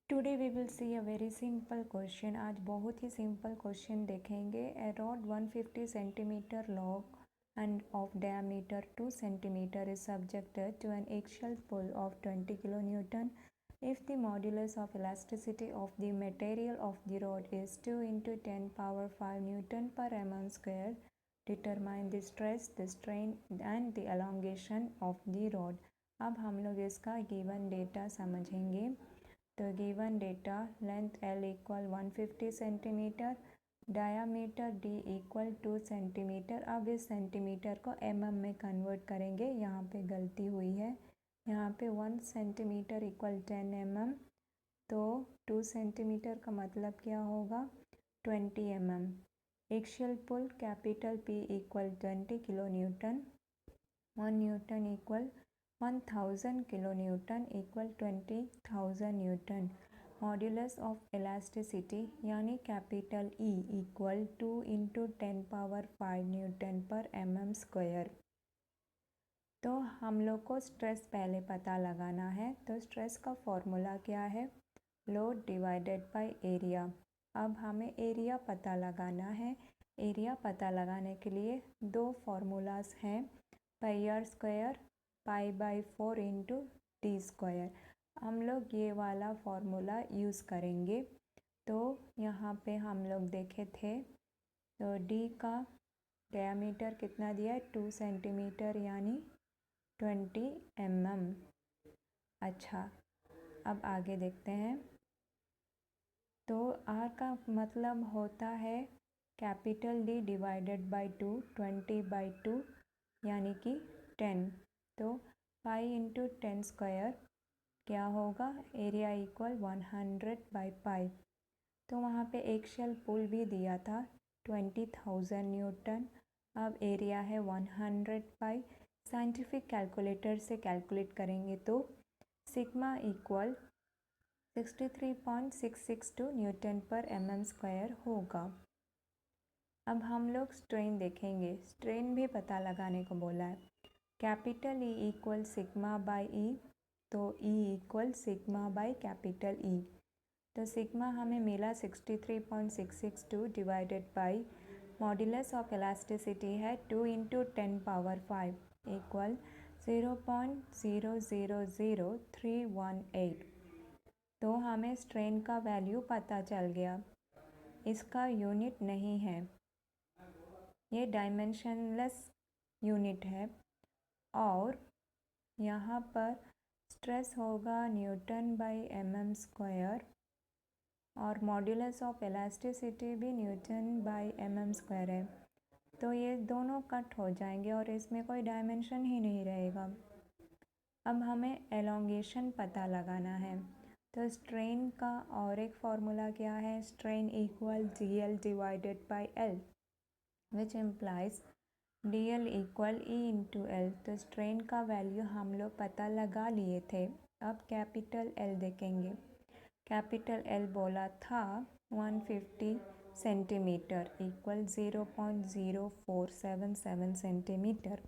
Today we will see a very simple question. आज बहुत ही सिंपल क्वेश्चन देखेंगे। A rod 150 centimetre long and of diameter 2 centimeter is subjected to an axial pull of 20 kilonewton. If the modulus of elasticity of the material of the rod is 2 into 10 power 5 newton per mm square, determine the stress, the strain and the elongation of the rod. अब हम लोग इसका given data समझेंगे। तो given data length L equal 150 centimetre, diameter D equal 2 centimetre. अब इस centimetre को mm में कन्वर्ट करेंगे। यहाँ पे गलती हुई है, यहाँ पे 1 सेंटीमीटर इक्वल 10 mm, तो 2 सेंटीमीटर का मतलब क्या होगा 20 mm। Axial pull capital P equal 20 kilo newton, 1 newton equal 1000 kilo newton equal 20,000 newton. Modulus of elasticity यानी capital E equal 2 into 10 power 5 newton पर mm स्क्वायर। तो हम लोग को स्ट्रेस पहले पता लगाना है। तो स्ट्रेस का फॉर्मूला क्या है, लोड डिवाइडेड बाय एरिया। अब हमें एरिया पता लगाना है। एरिया पता लगाने के लिए दो फार्मूलाज हैं, pi r square pi by 4 into d square. हम लोग ये वाला फार्मूला यूज़ करेंगे। तो यहाँ पे हम लोग देखे थे, तो डी का डायमीटर कितना दिया है 2 सेंटीमीटर यानी 20 mm। अच्छा, अब आगे देखते हैं। तो आर का मतलब होता है capital D divided by 2, 20 by 2 यानी कि 10। तो पाई इंटू 10 स्क्वायर क्या होगा, एरिया इक्वल 100 बाई पाई। तो वहाँ पे एक्सियल पुल भी दिया था 20,000 न्यूटन। अब एरिया है 100 पाई। साइंटिफिक कैलकुलेटर से कैलकुलेट करेंगे तो सिग्मा इक्वल 63.662 न्यूटन पर mm स्क्वायर होगा। अब हम लोग स्ट्रेन देखेंगे। स्ट्रेन भी पता लगाने को बोला है। Capital E equal sigma by E, तो E equal sigma by capital E। तो सिग्मा हमें मिला 63.662 divided by modulus of elasticity है 2 इंटू 10 पावर 5 इक्वल 0.000318। तो हमें स्ट्रेन का वैल्यू पता चल गया। इसका यूनिट नहीं है, ये डायमेंशनलेस यूनिट है। और यहाँ पर स्ट्रेस होगा न्यूटन बाई mm स्क्वायर और मॉड्यूलस ऑफ इलास्टिसिटी भी न्यूटन बाई mm स्क्वायर है। तो ये दोनों कट हो जाएंगे और इसमें कोई डायमेंशन ही नहीं रहेगा। अब हमें एलोंगेशन पता लगाना है। तो स्ट्रेन का और एक फॉर्मूला क्या है, strain equal GL divided by L which implies DL equal E into L। तो स्ट्रेन का वैल्यू हम लोग पता लगा लिए थे। अब कैपिटल L देखेंगे। कैपिटल L बोला था 150 सेंटीमीटर इक्वल 0.0477 सेंटीमीटर।